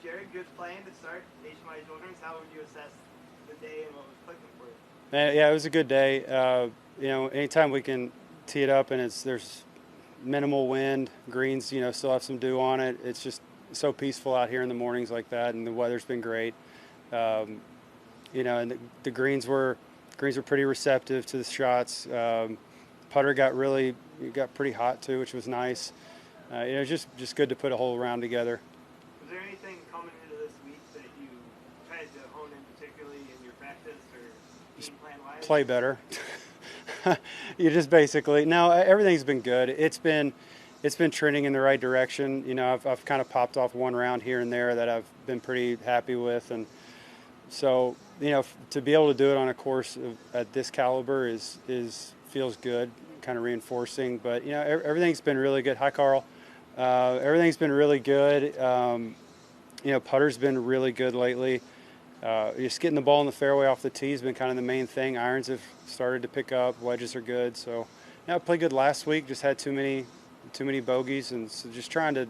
Jared, good playing to start Nationwide Children's. How would you assess the day and what was clicking for you? Yeah, it was a good day. Anytime we can tee it up and there's minimal wind, greens, still have some dew on it. It's just so peaceful out here in the mornings like that, and the weather's been great. Um, and the greens were pretty receptive to the shots. Putter got pretty hot too, which was nice. Just good to put a whole round together. Was there anything coming into this week that you tried to hone in particularly in your practice or game plan wise? Play better. You just basically no. Everything's been good. It's been trending in the right direction. I've kind of popped off one round here and there that I've been pretty happy with, and so to be able to do it on a course at this caliber is feels good, kind of reinforcing. But everything's been really good. Hi, Carl. Everything's been really good. Putter's been really good lately. Just getting the ball in the fairway off the tee has been kind of the main thing. Irons have started to pick up. Wedges are good. So, I played good last week. Just had too many bogeys, and so just trying to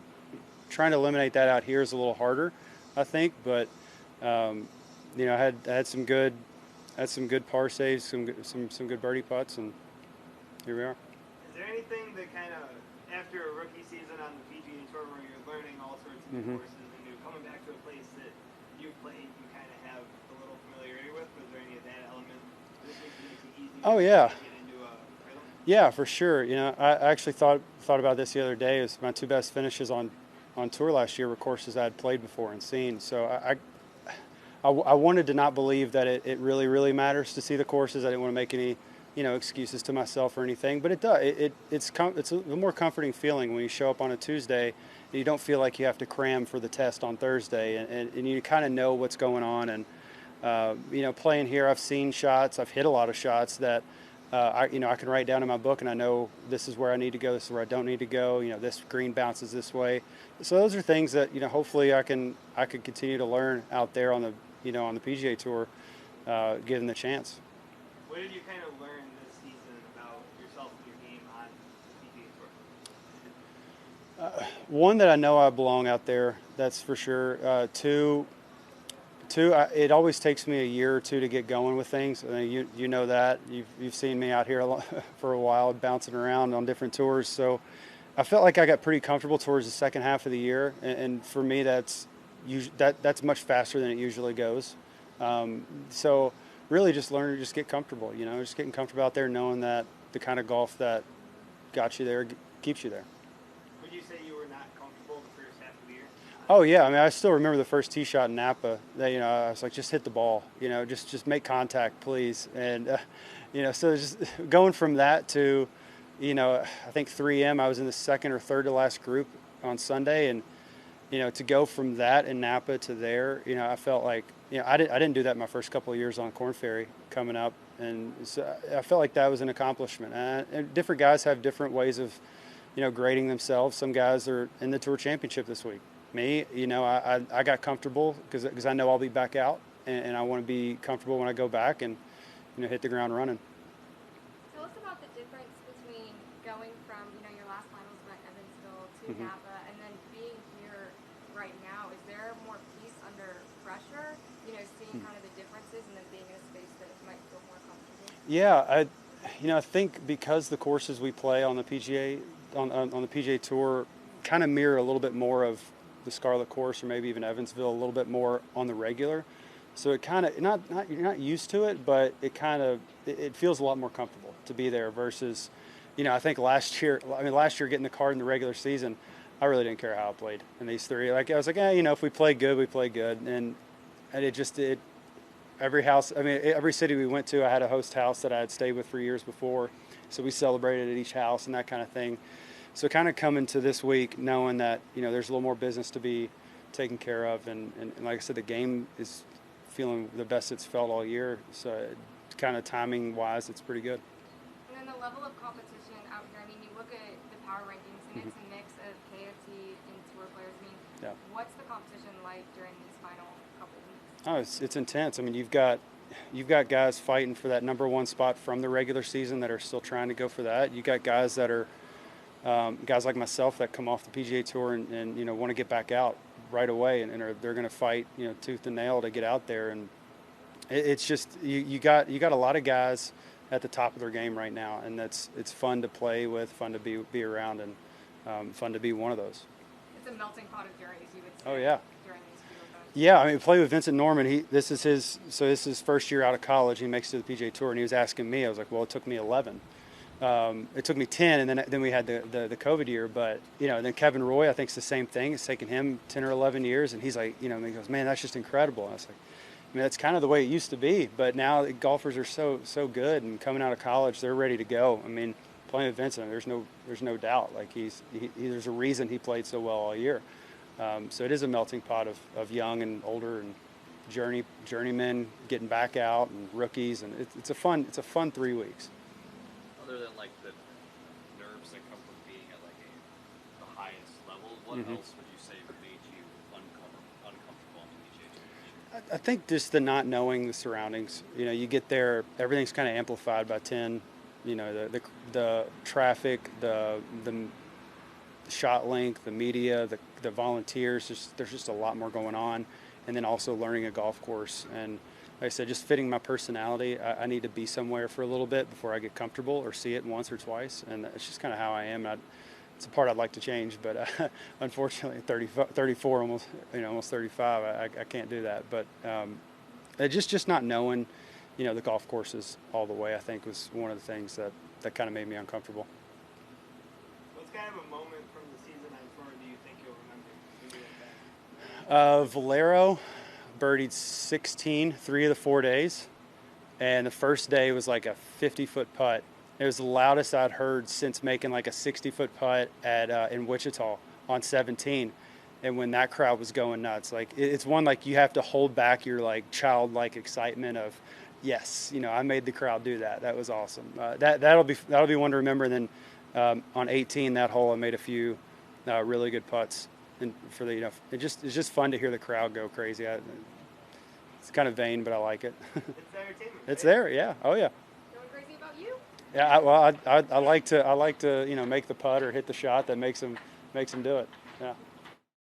eliminate that out here is a little harder, I think. But I had some good par saves, some good birdie putts, and here we are. Is there anything that kind of after a rookie season on the PGA Tour where you're learning all sorts of new courses and you're coming back to a place that you played, you kind of have a little familiarity with? Was there any of that element this week that makes it easier Oh yeah. to get into a rhythm? Yeah, for sure. I actually thought about this the other day. It was my two best finishes on tour last year were courses I had played before and seen. So I wanted to not believe that it really, really matters to see the courses. I didn't want to make any, excuses to myself or anything. But it does. It's a more comforting feeling when you show up on a Tuesday and you don't feel like you have to cram for the test on Thursday, and you kind of know what's going on. And playing here, I've seen shots. I've hit a lot of shots that I can write down in my book, and I know this is where I need to go. This is where I don't need to go. This green bounces this way. So those are things that hopefully I can continue to learn out there on the on the PGA Tour, given the chance. What did you kind of learn this season about yourself and your game on the PGA Tour? One, that I know I belong out there. That's for sure. Two, it always takes me a year or two to get going with things. You know that. You've seen me out here for a while, bouncing around on different tours. So I felt like I got pretty comfortable towards the second half of the year, and for me, that's much faster than it usually goes. So really just learn to just get comfortable, just getting comfortable out there, knowing that the kind of golf that got you there keeps you there. Would you say you were not comfortable the first half of the year? Oh yeah, I still remember the first tee shot in Napa. That I was like, just hit the ball, just make contact, please. And so just going from that to, I think 3M, I was in the second or third to last group on Sunday, and to go from that in Napa to there, I felt like, I didn't do that my first couple of years on Korn Ferry coming up, and so I felt like that was an accomplishment. And different guys have different ways of, grading themselves. Some guys are in the Tour Championship this week. Me, I got comfortable because I know I'll be back out, and I want to be comfortable when I go back and, hit the ground running. Tell us about the difference between going from, your last finals at Evansville to Napa, and then being here right now. Is there more peace under pressure? Seeing kind of the differences and then being in a space that might feel more comfortable? Yeah, I think because the courses we play on the PGA on the PGA Tour kind of mirror a little bit more of the Scarlet Course, or maybe even Evansville, a little bit more on the regular. So it kind of you're not used to it, but it feels a lot more comfortable to be there versus, I think last year getting the card in the regular season, I really didn't care how I played in these three. Like I was like, if we play good, we play good, and every city we went to, I had a host house that I had stayed with for years before, so we celebrated at each house and that kind of thing. So kind of coming to this week knowing that, there's a little more business to be taken care of. And like I said, the game is feeling the best it's felt all year. So kind of timing-wise, it's pretty good. And then the level of competition out here, you look at the power rankings, and it's a mix of KFT and tour players. What's the competition like during these final couple weeks? Oh, it's intense. You've got guys fighting for that number one spot from the regular season that are still trying to go for that. You got guys that are guys like myself that come off the PGA Tour and want to get back out right away, and they're going to fight, tooth and nail to get out there. And it's just you got a lot of guys at the top of their game right now, and it's fun to play with, fun to be around, and fun to be one of those. It's a melting pot of journeys, you would say. Oh yeah. During these few events. Yeah, I mean, play with Vincent Norman. This is his first year out of college. He makes it to the PGA Tour, and he was asking me. I was like, well, it took me 11. It took me 10, and then we had the COVID year. But then Kevin Roy, I think it's the same thing. It's taken him 10 or 11 years, and he's like, he goes, man, that's just incredible. And I was like, I mean, that's kind of the way it used to be. But now golfers are so good, and coming out of college, they're ready to go. I mean, playing with Vincent, there's no doubt. Like there's a reason he played so well all year. So it is a melting pot of young and older and journeymen getting back out and rookies, and it's a fun 3 weeks. Other than like the nerves that come from being at like the highest level, what else would you say made you uncomfortable on the PGA Tour? I think just the not knowing the surroundings. You get there, everything's kind of amplified by 10. The traffic, the shot length, the media, the volunteers. There's just a lot more going on, and then also learning a golf course. And like I said, just fitting my personality. I need to be somewhere for a little bit before I get comfortable or see it once or twice, and it's just kind of how I am. It's a part I'd like to change, but unfortunately, 34, almost 35, I can't do that. But just not knowing, the golf courses all the way, I think was one of the things that kind of made me uncomfortable. What's kind of a moment from the season on tour do you think you'll remember? Valero birdied 16 3 of the 4 days, and the first day was like a 50-foot putt. It was the loudest I'd heard since making like a 60-foot putt in Wichita on 17. And when that crowd was going nuts, like it's one like you have to hold back your like childlike excitement of, yes, I made the crowd do that. That was awesome. That'll be one to remember. And then on 18, that hole, I made a few really good putts. And for the it's just fun to hear the crowd go crazy. It's kind of vain, but I like it. It's entertainment. It's there, yeah. Oh yeah. Going crazy about you? Yeah. I like to make the putt or hit the shot that makes them do it. Yeah.